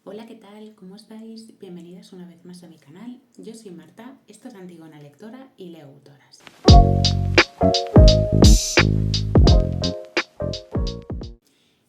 Hola, ¿qué tal? ¿Cómo estáis? Bienvenidas una vez más a mi canal. Yo soy Marta, esto es Antigona Lectora y leo autoras.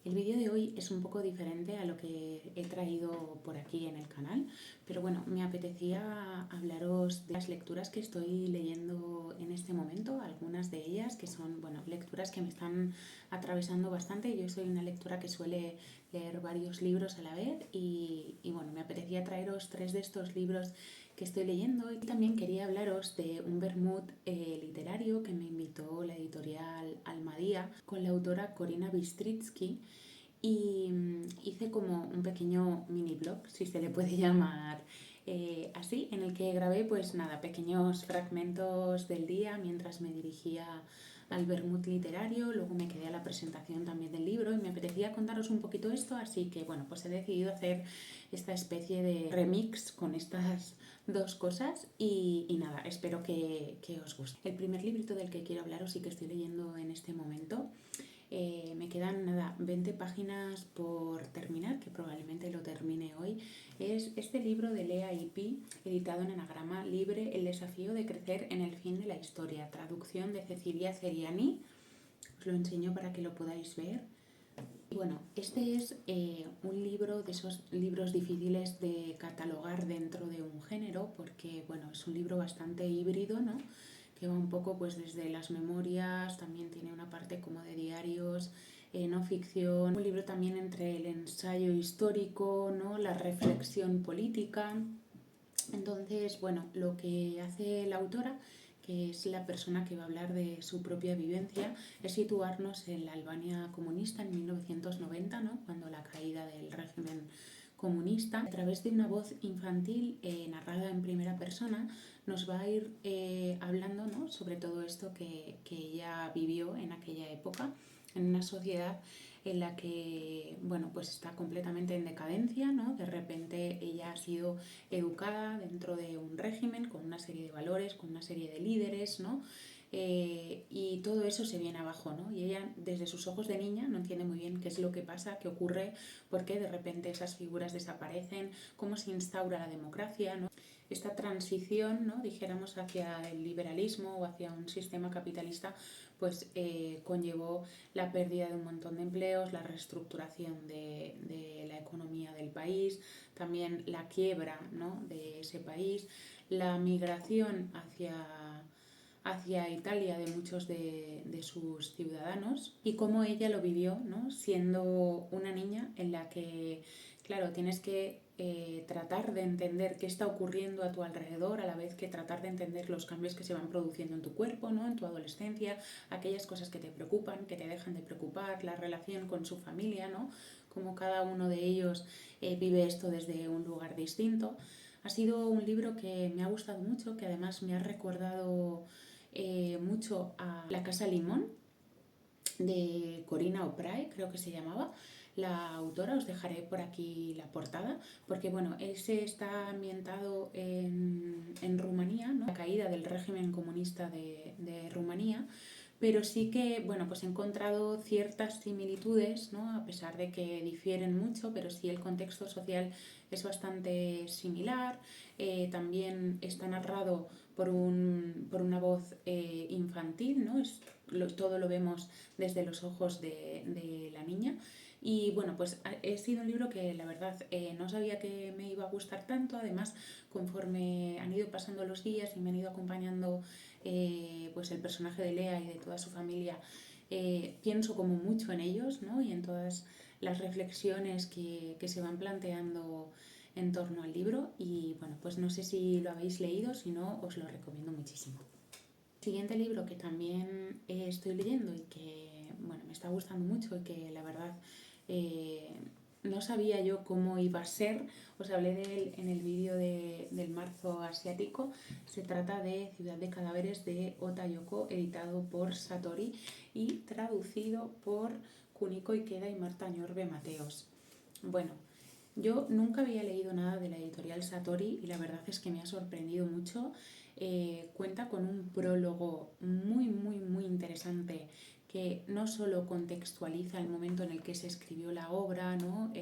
El vídeo de hoy es un poco diferente a lo que he traído por aquí en el canal, pero bueno, me apetecía hablaros de las lecturas que estoy leyendo en este momento, algunas de ellas que son, bueno, lecturas que me están atravesando bastante. Yo soy una lectora que suele leer varios libros a la vez y bueno, me apetecía traeros 3 de estos libros que estoy leyendo, y también quería hablaros de un vermut literario que me invitó la editorial Almadía con la autora Corina Bistritsky, y hice como un pequeño mini blog, si se le puede llamar así, en el que grabé pues nada, pequeños fragmentos del día mientras me dirigía al vermut literario. Luego me quedé a la presentación también del libro y me apetecía contaros un poquito esto, así que bueno, pues he decidido hacer esta especie de remix con estas dos cosas y nada, espero que os guste. El primer librito del que quiero hablaros y que estoy leyendo en este momento, me quedan nada, 20 páginas por terminar, que probablemente lo termine hoy. Es este libro de Lea Ippi, editado en Anagrama Libre, El desafío de crecer en el fin de la historia, traducción de Cecilia Ceriani. Os lo enseño para que lo podáis ver. Bueno, este es un libro de esos libros difíciles de catalogar dentro de un género, porque bueno, es un libro bastante híbrido, ¿no? Que va un poco pues desde las memorias, también tiene una parte como de diarios, no ficción, un libro también entre el ensayo histórico, ¿no? La reflexión política. Entonces, bueno, lo que hace la autora, que es la persona que va a hablar de su propia vivencia, es situarnos en la Albania comunista en 1990, ¿no? Cuando la caída del régimen comunista, a través de una voz infantil narrada en primera persona, nos va a ir hablando, ¿no? Sobre todo esto que ella vivió en aquella época, en una sociedad en la que, bueno, pues está completamente en decadencia, ¿no? De repente ella ha sido educada dentro de un régimen con una serie de valores, con una serie de líderes, ¿no? Y todo eso se viene abajo, ¿no? Y ella, desde sus ojos de niña, no entiende muy bien qué es lo que pasa, qué ocurre, por qué de repente esas figuras desaparecen, cómo se instaura la democracia, ¿no? Esta transición, ¿no? Dijéramos, hacia el liberalismo o hacia un sistema capitalista, pues conllevó la pérdida de un montón de empleos, la reestructuración de la economía del país, también la quiebra, ¿no? De ese país, la migración hacia Italia de muchos de sus ciudadanos, y cómo ella lo vivió, ¿no? Siendo una niña en la que, claro, tienes que tratar de entender qué está ocurriendo a tu alrededor, a la vez que tratar de entender los cambios que se van produciendo en tu cuerpo, ¿no? En tu adolescencia, aquellas cosas que te preocupan, que te dejan de preocupar, la relación con su familia, ¿no? Cómo cada uno de ellos vive esto desde un lugar distinto. Ha sido un libro que me ha gustado mucho, que además me ha recordado mucho a La Casa Limón, de Corina O'Pry, creo que se llamaba la autora. Os dejaré por aquí la portada, porque bueno, ese está ambientado en Rumanía, ¿no? La caída del régimen comunista de Rumanía, pero sí que, bueno, pues he encontrado ciertas similitudes, ¿no? A pesar de que difieren mucho, pero sí el contexto social es bastante similar. También está narrado por una voz infantil, ¿no? Todo lo vemos desde los ojos de la niña. Y bueno, pues he sido un libro que la verdad no sabía que me iba a gustar tanto. Además, conforme han ido pasando los días y me han ido acompañando pues el personaje de Lea y de toda su familia, pienso como mucho en ellos, ¿no? Y en todas las reflexiones que se van planteando en torno al libro. Y bueno, pues no sé si lo habéis leído, si no, os lo recomiendo muchísimo. Siguiente libro que también estoy leyendo y que bueno, me está gustando mucho y que la verdad no sabía yo cómo iba a ser, os hablé de él en el vídeo del marzo asiático. Se trata de Ciudad de Cadáveres de Ota Yoko, editado por Satori y traducido por Kuniko Ikeda y Marta Ñorbe Mateos. Bueno, yo nunca había leído nada de la editorial Satori y la verdad es que me ha sorprendido mucho. Cuenta con un prólogo muy, muy, muy interesante que no solo contextualiza el momento en el que se escribió la obra, ¿no?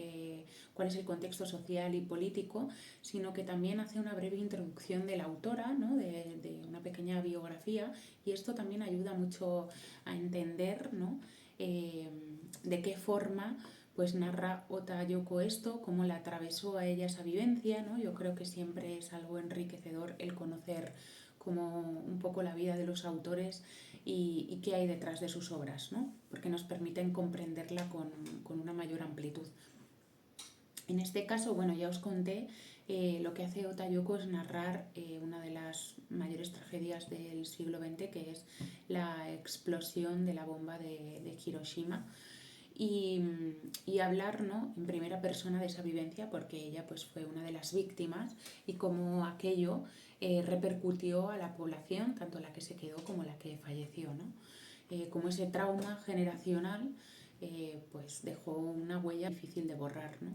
Cuál es el contexto social y político, sino que también hace una breve introducción de la autora, ¿no? de una pequeña biografía, y esto también ayuda mucho a entender, ¿no? De qué forma pues narra Ota Yoko esto, cómo la atravesó a ella esa vivencia, ¿no? Yo creo que siempre es algo enriquecedor el conocer como un poco la vida de los autores y qué hay detrás de sus obras, ¿no? Porque nos permiten comprenderla con una mayor amplitud. En este caso, bueno, ya os conté, lo que hace Ota Yoko es narrar una de las mayores tragedias del siglo XX, que es la explosión de la bomba de Hiroshima. Y hablar, ¿no? En primera persona de esa vivencia, porque ella pues, fue una de las víctimas, y cómo aquello repercutió a la población, tanto la que se quedó como la que falleció, ¿no? Como ese trauma generacional pues dejó una huella difícil de borrar, ¿no?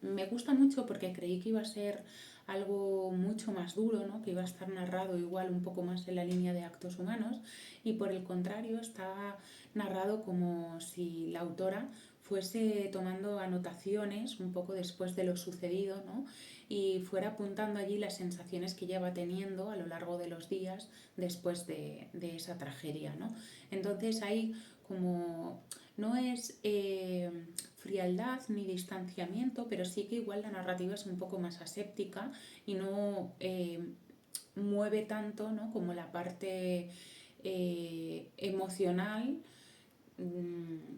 Me gusta mucho porque creí que iba a ser algo mucho más duro, ¿no? Que iba a estar narrado igual un poco más en la línea de actos humanos, y por el contrario está narrado como si la autora fuese tomando anotaciones un poco después de lo sucedido, ¿no? Y fuera apuntando allí las sensaciones que ella va teniendo a lo largo de los días después de esa tragedia, ¿no? Entonces hay como no es frialdad ni distanciamiento, pero sí que igual la narrativa es un poco más aséptica y no mueve tanto, ¿no? Como la parte emocional,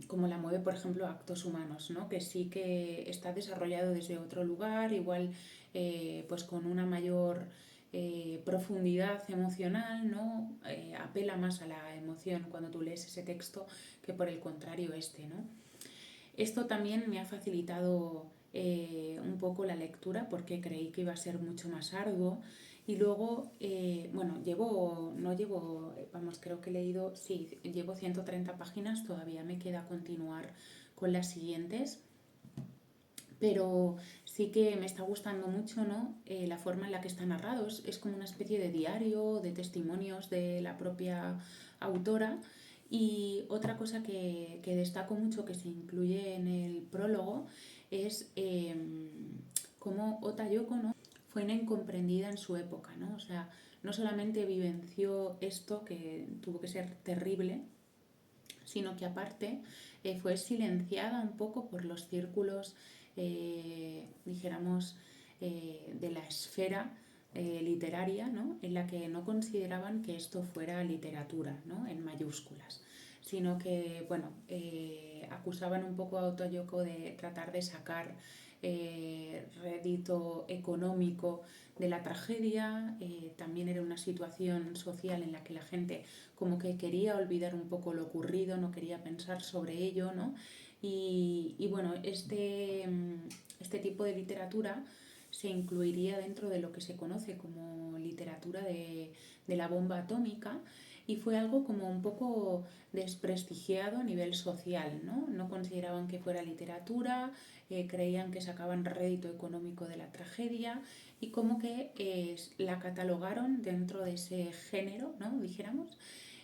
como la mueve, por ejemplo, Actos Humanos, ¿no? Que sí que está desarrollado desde otro lugar, igual pues con una mayor profundidad emocional, ¿no? Apela más a la emoción cuando tú lees ese texto que por el contrario este, ¿no? Esto también me ha facilitado un poco la lectura, porque creí que iba a ser mucho más arduo. Y luego, bueno, creo que he leído, sí, llevo 130 páginas, todavía me queda continuar con las siguientes, pero sí que me está gustando mucho, ¿no? La forma en la que está narrado. Es como una especie de diario, de testimonios de la propia autora. Y otra cosa que destaco mucho, que se incluye en el prólogo, es cómo Ota Yoko, ¿no? Fue una incomprendida en su época, ¿no? O sea, no solamente vivenció esto, que tuvo que ser terrible, sino que aparte fue silenciada un poco por los círculos, dijéramos, de la esfera literaria, ¿no? En la que no consideraban que esto fuera literatura, ¿no? En mayúsculas, sino que, bueno, acusaban un poco a Ota Yoko de tratar de sacar rédito económico de la tragedia. También era una situación social en la que la gente como que quería olvidar un poco lo ocurrido, no quería pensar sobre ello, ¿no? Y bueno, este tipo de literatura se incluiría dentro de lo que se conoce como literatura de la bomba atómica, y fue algo como un poco desprestigiado a nivel social, ¿no? No consideraban que fuera literatura, creían que sacaban rédito económico de la tragedia, y como que la catalogaron dentro de ese género, ¿no? Dijéramos,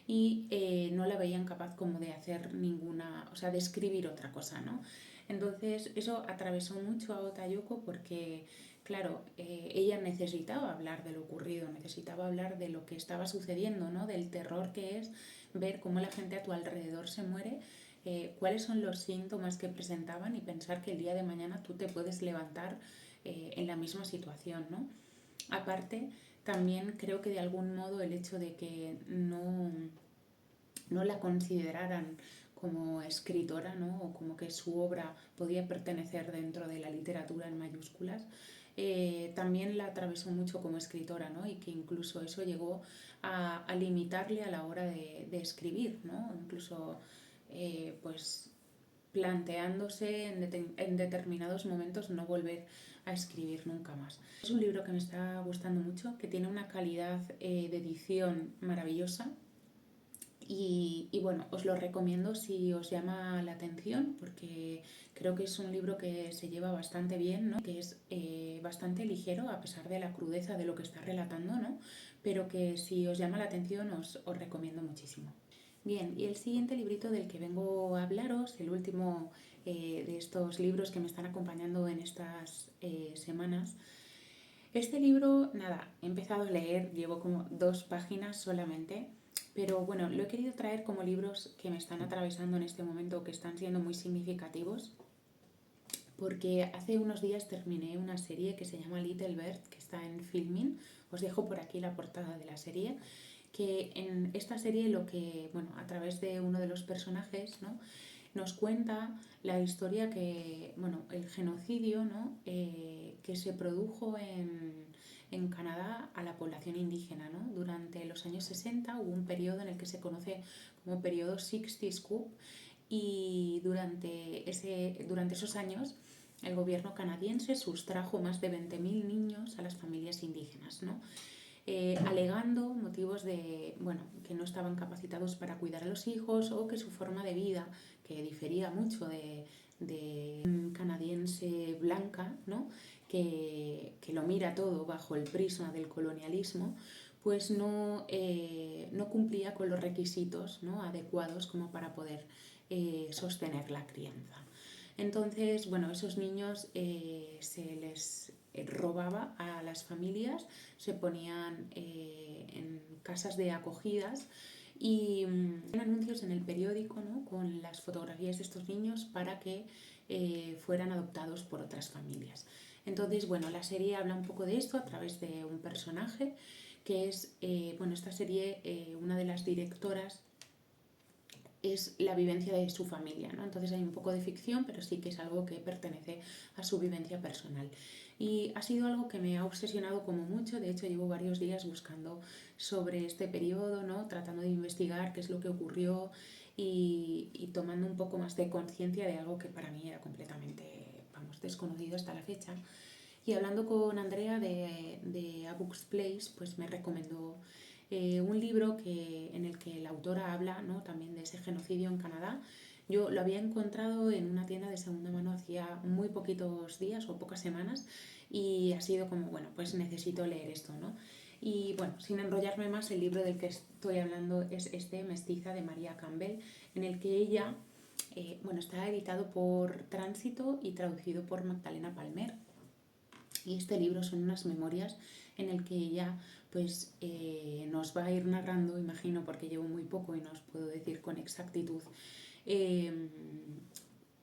y no la veían capaz como de hacer ninguna, o sea, de escribir otra cosa, ¿no? Entonces eso atravesó mucho a Ota Yoko porque, claro, ella necesitaba hablar de lo ocurrido, necesitaba hablar de lo que estaba sucediendo, ¿no? Del terror que es ver cómo la gente a tu alrededor se muere, cuáles son los síntomas que presentaban, y pensar que el día de mañana tú te puedes levantar en la misma situación, ¿no? Aparte, también creo que de algún modo el hecho de que no la consideraran como escritora, ¿no? O como que su obra podía pertenecer dentro de la literatura en mayúsculas, también la atravesó mucho como escritora, ¿no? Y que incluso eso llegó a limitarle a la hora de escribir, ¿no? Incluso pues planteándose en determinados momentos no volver a escribir nunca más. Es un libro que me está gustando mucho, que tiene una calidad de edición maravillosa. Y bueno, os lo recomiendo si os llama la atención, porque creo que es un libro que se lleva bastante bien, ¿no? Que es bastante ligero a pesar de la crudeza de lo que está relatando, ¿no? Pero que si os llama la atención os recomiendo muchísimo. Bien, y el siguiente librito del que vengo a hablaros, el último de estos libros que me están acompañando en estas semanas. Este libro, nada, he empezado a leer, llevo como 2 páginas solamente, pero bueno, lo he querido traer como libros que me están atravesando en este momento, que están siendo muy significativos, porque hace unos días terminé una serie que se llama Little Bird, que está en Filmin. Os dejo por aquí la portada de la serie, que en esta serie lo que, bueno, a través de uno de los personajes, ¿no?, nos cuenta la historia que, bueno, el genocidio, ¿no?, que se produjo en Canadá a la población indígena, ¿no? Durante los años 60 hubo un periodo en el que se conoce como periodo 60 Scoop, y durante esos años el gobierno canadiense sustrajo más de 20.000 niños a las familias indígenas, ¿no? Alegando motivos de, bueno, que no estaban capacitados para cuidar a los hijos, o que su forma de vida, que difería mucho de un canadiense blanca, ¿no?, que lo mira todo bajo el prisma del colonialismo, pues no cumplía con los requisitos, ¿no?, adecuados como para poder sostener la crianza. Entonces, bueno, esos niños se les robaba a las familias, se ponían en casas de acogidas y anuncios en el periódico, ¿no?, con las fotografías de estos niños para que fueran adoptados por otras familias. Entonces, bueno, la serie habla un poco de esto a través de un personaje que es, bueno, esta serie, una de las directoras es la vivencia de su familia, ¿no? Entonces hay un poco de ficción, pero sí que es algo que pertenece a su vivencia personal. Y ha sido algo que me ha obsesionado como mucho. De hecho, llevo varios días buscando sobre este periodo, ¿no?, tratando de investigar qué es lo que ocurrió y tomando un poco más de conciencia de algo que para mí era completamente, vamos, desconocido hasta la fecha. Y hablando con Andrea de A Book's Place, pues me recomendó un libro en el que la autora habla, ¿no?, también de ese genocidio en Canadá. Yo lo había encontrado en una tienda de segunda mano hacía muy poquitos días o pocas semanas, y ha sido como, bueno, pues necesito leer esto, ¿no? Y bueno, sin enrollarme más, el libro del que estoy hablando es este, Mestiza, de María Campbell, en el que ella, bueno, está editado por Tránsito y traducido por Magdalena Palmer. Y este libro son unas memorias en el que ella pues nos va a ir narrando, imagino, porque llevo muy poco y no os puedo decir con exactitud,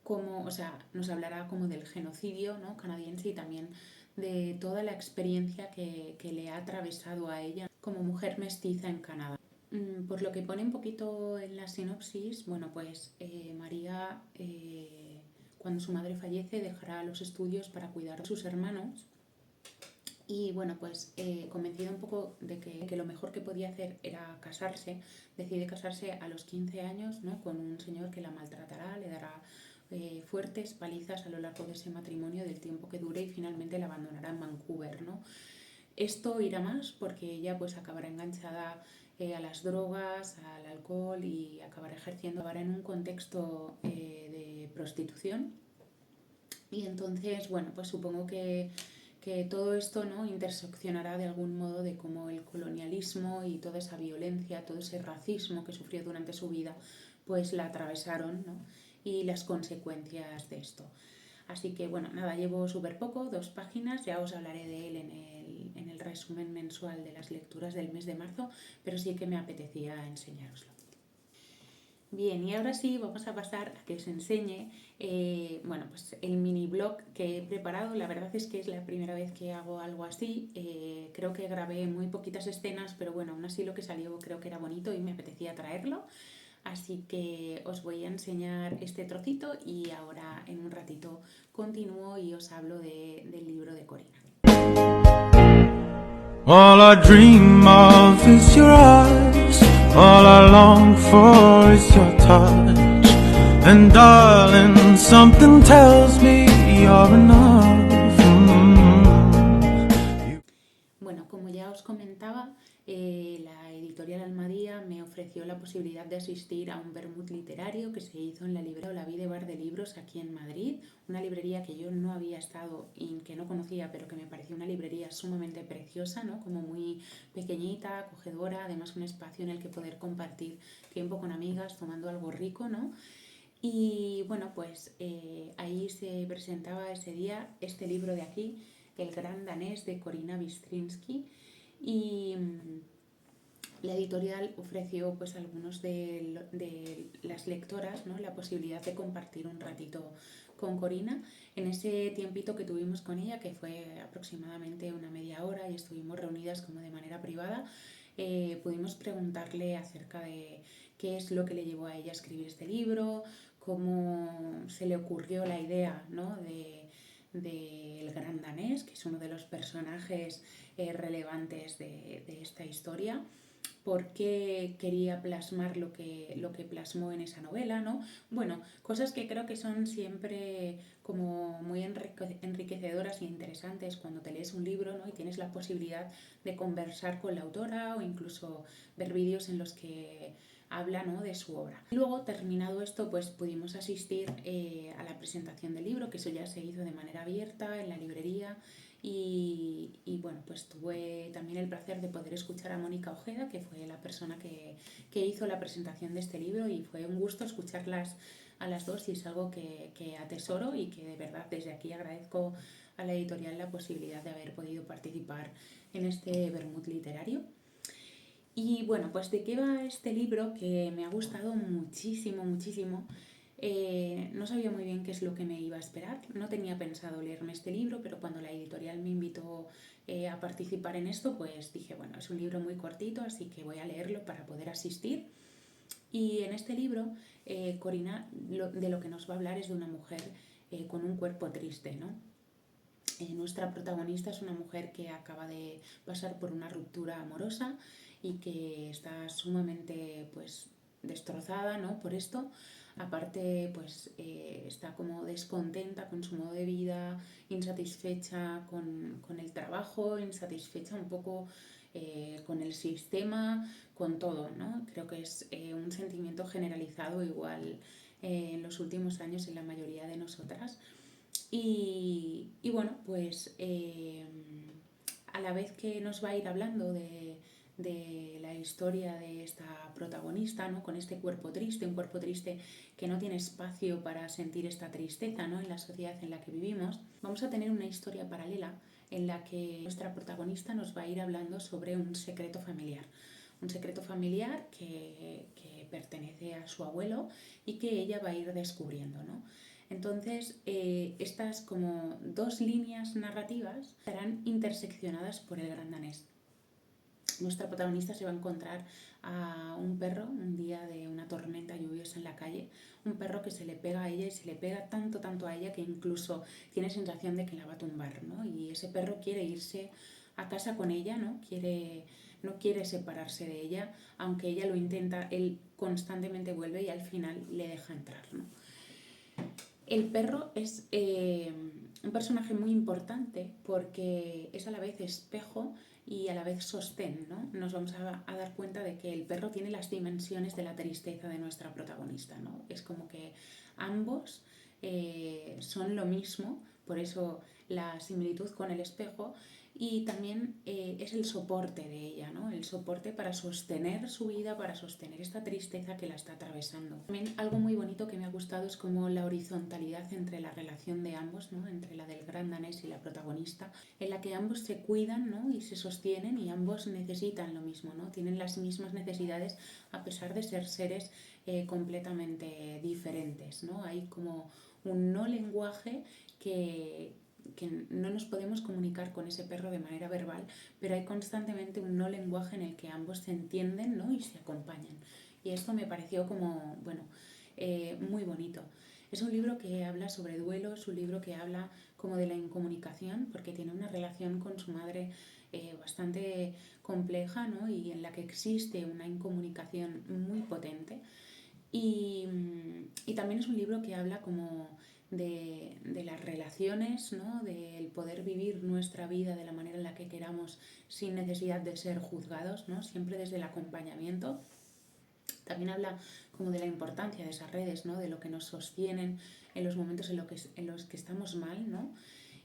cómo, o sea, nos hablará como del genocidio, ¿no?, canadiense, y también de toda la experiencia que le ha atravesado a ella como mujer mestiza en Canadá. Por lo que pone un poquito en la sinopsis, bueno, pues María, cuando su madre fallece, dejará los estudios para cuidar a sus hermanos. Y bueno, pues convencida un poco de que lo mejor que podía hacer era casarse, decide casarse a los 15 años, ¿no?, con un señor que la maltratará, le dará fuertes palizas a lo largo de ese matrimonio, del tiempo que dure, y finalmente la abandonará en Vancouver, ¿no? Esto irá más porque ella pues acabará enganchada a las drogas, al alcohol, y acabará en un contexto de prostitución. Y entonces, bueno, pues supongo que todo esto, ¿no?, interseccionará de algún modo de cómo el colonialismo y toda esa violencia, todo ese racismo que sufrió durante su vida, pues la atravesaron, ¿no?, y las consecuencias de esto. Así que bueno, nada, llevo súper poco, 2 páginas, ya os hablaré de él en el resumen mensual de las lecturas del mes de marzo, pero sí que me apetecía enseñároslo. Bien, y ahora sí vamos a pasar a que os enseñe bueno, pues el mini blog que he preparado. La verdad es que es la primera vez que hago algo así. Creo que grabé muy poquitas escenas, pero bueno, aún así lo que salió creo que era bonito y me apetecía traerlo. Así que os voy a enseñar este trocito y ahora en un ratito continúo y os hablo del libro de Corina. All I dream of is your eyes, all I long for is your touch, and darling, something tells me you're enough. Bueno, como ya os comentaba, la editorial Almadía me ofreció la posibilidad de asistir a un vermut literario que se hizo en la librería Olavide Bar de Libros aquí en Madrid, una librería que yo no había estado y que no conocía, pero que me pareció una librería sumamente preciosa, ¿no? Como muy pequeñita, acogedora, además un espacio en el que poder compartir tiempo con amigas tomando algo rico, ¿no? Y bueno, pues ahí se presentaba ese día este libro de aquí, El gran danés, de Corina Bystrinsky, y la editorial ofreció pues a algunos de las lectoras, ¿no?, la posibilidad de compartir un ratito con Corina en ese tiempito que tuvimos con ella, que fue aproximadamente una media hora, y estuvimos reunidas como de manera privada. Pudimos preguntarle acerca de qué es lo que le llevó a ella a escribir este libro, cómo se le ocurrió la idea, ¿no?, del gran danés, que es uno de los personajes relevantes de esta historia, por qué quería plasmar lo que plasmó en esa novela, ¿no? Bueno, cosas que creo que son siempre como muy enriquecedoras e interesantes cuando te lees un libro, ¿no?, y tienes la posibilidad de conversar con la autora o incluso ver vídeos en los que habla, ¿no?, de su obra. Y luego, terminado esto, pues pudimos asistir a la presentación del libro, que eso ya se hizo de manera abierta en la librería. Y bueno, pues tuve también el placer de poder escuchar a Mónica Ojeda, que fue la persona que hizo la presentación de este libro, y fue un gusto escucharlas a las dos, y es algo que atesoro y que de verdad desde aquí agradezco a la editorial la posibilidad de haber podido participar en este vermut literario. Y bueno, pues ¿de qué va este libro? Que me ha gustado muchísimo, muchísimo. No sabía muy bien qué es lo que me iba a esperar. No tenía pensado leerme este libro, pero cuando la editorial me invitó a participar en esto, pues dije, bueno, es un libro muy cortito, así que voy a leerlo para poder asistir. Y en este libro, Corina de lo que nos va a hablar es de una mujer con un cuerpo triste, ¿no? Nuestra protagonista es una mujer que acaba de pasar por una ruptura amorosa y que está sumamente pues destrozada, ¿no?, por esto. Aparte, pues está como descontenta con su modo de vida, insatisfecha con el trabajo, insatisfecha un poco con el sistema, con todo, ¿no? Creo que es un sentimiento generalizado igual en los últimos años en la mayoría de nosotras. Y bueno, pues a la vez que nos va a ir hablando de la historia de esta protagonista, ¿no?, con este cuerpo triste, un cuerpo triste que no tiene espacio para sentir esta tristeza, ¿no?, en la sociedad en la que vivimos, vamos a tener una historia paralela en la que nuestra protagonista nos va a ir hablando sobre un secreto familiar. Un secreto familiar que pertenece a su abuelo y que ella va a ir descubriendo, ¿no? Entonces, estas como dos líneas narrativas estarán interseccionadas por el gran danés. Nuestra protagonista se va a encontrar a un perro un día de una tormenta lluviosa en la calle, un perro que se le pega a ella y se le pega tanto a ella que incluso tiene sensación de que la va a tumbar, ¿no? Y ese perro quiere irse a casa con ella, ¿no? No quiere separarse de ella, aunque ella lo intenta, él constantemente vuelve y al final le deja entrar, ¿no? El perro es un personaje muy importante porque es a la vez espejo y a la vez sostén, ¿no? Nos vamos a dar cuenta de que el perro tiene las dimensiones de la tristeza de nuestra protagonista, ¿no? Es como que ambos son lo mismo, por eso la similitud con el espejo, y también es el soporte de ella, ¿no? El soporte para sostener su vida, para sostener esta tristeza que la está atravesando. También algo muy bonito que me ha gustado es como la horizontalidad entre la relación de ambos, ¿no?, entre la del gran danés y la protagonista, en la que ambos se cuidan, ¿no?, y se sostienen, y ambos necesitan lo mismo, ¿no? Tienen las mismas necesidades a pesar de ser seres completamente diferentes, ¿no? Hay como un no lenguaje que no nos podemos comunicar con ese perro de manera verbal, pero hay constantemente un no lenguaje en el que ambos se entienden, ¿no?, y se acompañan. Y esto me pareció como, bueno, muy bonito. Es un libro que habla sobre duelo, es un libro que habla como de la incomunicación, porque tiene una relación con su madre bastante compleja, ¿no?, y en la que existe una incomunicación muy potente. Y también es un libro que habla como de las relaciones, ¿no? Del poder vivir nuestra vida de la manera en la que queramos sin necesidad de ser juzgados, ¿no? Siempre desde el acompañamiento. También habla como de la importancia de esas redes, ¿no? De lo que nos sostienen en los momentos en los que estamos mal, ¿no?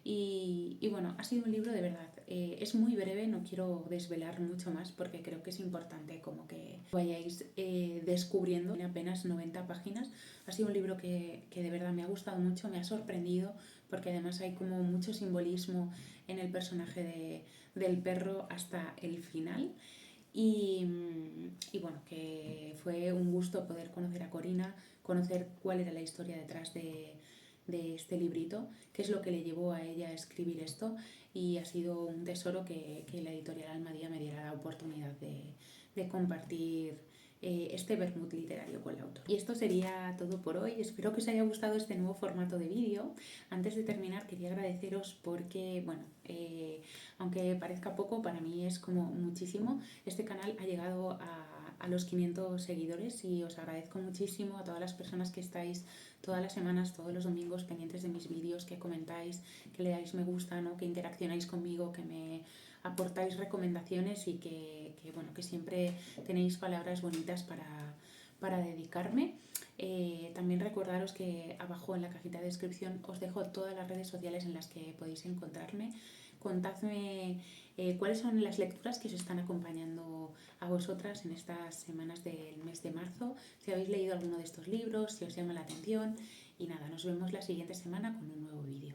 Y bueno, ha sido un libro de verdad, es muy breve, no quiero desvelar mucho más porque creo que es importante como que vayáis descubriendo en apenas 90 páginas. Ha sido un libro que de verdad me ha gustado mucho, me ha sorprendido porque además hay como mucho simbolismo en el personaje del perro hasta el final. Y bueno, que fue un gusto poder conocer a Corina, conocer cuál era la historia detrás de este librito, qué es lo que le llevó a ella a escribir esto, y ha sido un tesoro que la editorial Almadía me diera la oportunidad de compartir este vermut literario con la autora. Y esto sería todo por hoy. Espero que os haya gustado este nuevo formato de vídeo. Antes de terminar quería agradeceros porque, bueno, aunque parezca poco, para mí es como muchísimo. Este canal ha llegado a los 500 seguidores y os agradezco muchísimo a todas las personas que estáis todas las semanas, todos los domingos pendientes de mis vídeos, que comentáis, que le dais me gusta, ¿no? Que interaccionáis conmigo, que me aportáis recomendaciones y bueno, que siempre tenéis palabras bonitas para dedicarme. También recordaros que abajo en la cajita de descripción os dejo todas las redes sociales en las que podéis encontrarme. Contadme cuáles son las lecturas que os están acompañando a vosotras en estas semanas del mes de marzo, si habéis leído alguno de estos libros, si os llama la atención, y nada, nos vemos la siguiente semana con un nuevo vídeo.